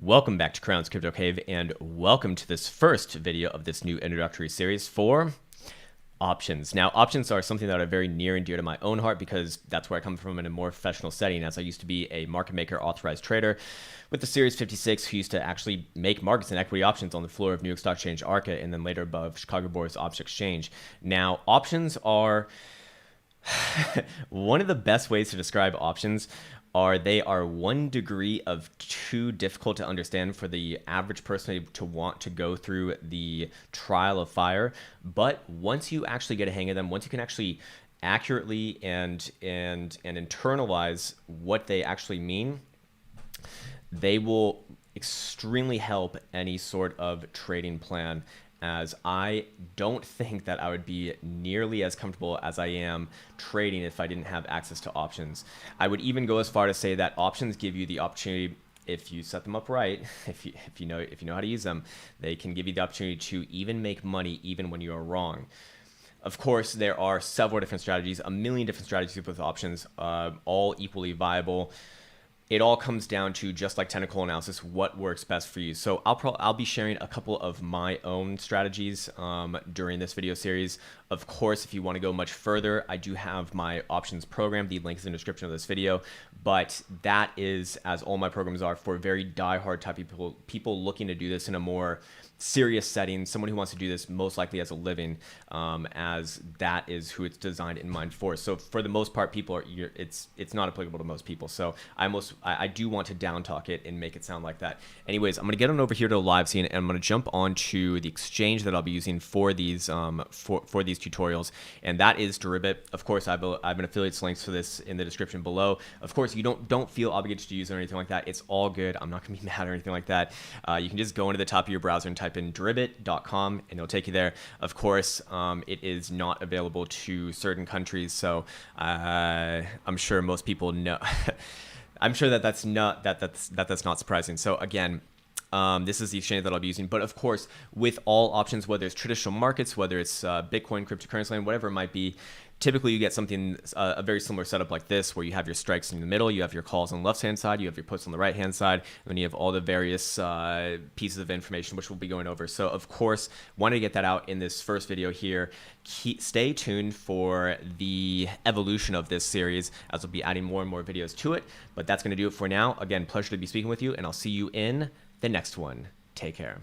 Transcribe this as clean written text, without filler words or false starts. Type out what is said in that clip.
Welcome back to Krown's Crypto Cave, and welcome to this first video of this new introductory series for options. Now, options are something that are very near and dear to my own heart because that's where I come from in a more professional setting, as I used to be a market maker, authorized trader with the Series 56, who used to actually make markets and equity options on the floor of New York Stock Exchange ARCA and then later above Chicago Bourse Options Exchange. Now, options are one of the best ways to describe options are they are 1 degree of too difficult to understand for the average person to want to go through the trial of fire. But once you actually get a hang of them, once you can actually accurately and internalize what they actually mean, they will extremely help any sort of trading plan, as I don't think that I would be nearly as comfortable as I am trading if I didn't have access to options. I would even go as far to say that options give you the opportunity, if you set them up right, if you know how to use them, they can give you the opportunity to even make money even when you are wrong. Of course, there are several different strategies, a million different strategies with options, all equally viable. It all comes down to, just like technical analysis, what works best for you. So I'll be sharing a couple of my own strategies during this video series. Of course, if you want to go much further, I do have my options program. The link is in the description of this video. But that is, as all my programs are, for very die-hard type people looking to do this in a more serious setting, someone who wants to do this most likely as a living, as that is who it's designed in mind for. So for the most part, it's not applicable to most people. So I do want to down talk it and make it sound like that. Anyways, I'm gonna get on over here to the live scene, and I'm gonna jump onto the exchange that I'll be using for these for these tutorials, and that is Deribit. Of course, I have an affiliate links for this in the description below. Of course, you don't feel obligated to use it or anything like that. It's all good. I'm not gonna be mad or anything like that. You can just go into the top of your browser and type in deribit.com and it'll take you there. Of course, it is not available to certain countries, so I'm sure most people know. I'm sure that's not surprising. So again, this is the exchange that I'll be using. But of course, with all options, whether it's traditional markets, whether it's Bitcoin, cryptocurrency land, whatever it might be, typically you get something, a very similar setup like this, where you have your strikes in the middle, you have your calls on the left-hand side, you have your puts on the right-hand side, and then you have all the various pieces of information, which we'll be going over. So of course, wanted to get that out in this first video here. Stay tuned for the evolution of this series, as we'll be adding more and more videos to it. But that's going to do it for now. Again, pleasure to be speaking with you, and I'll see you in the next one. Take care.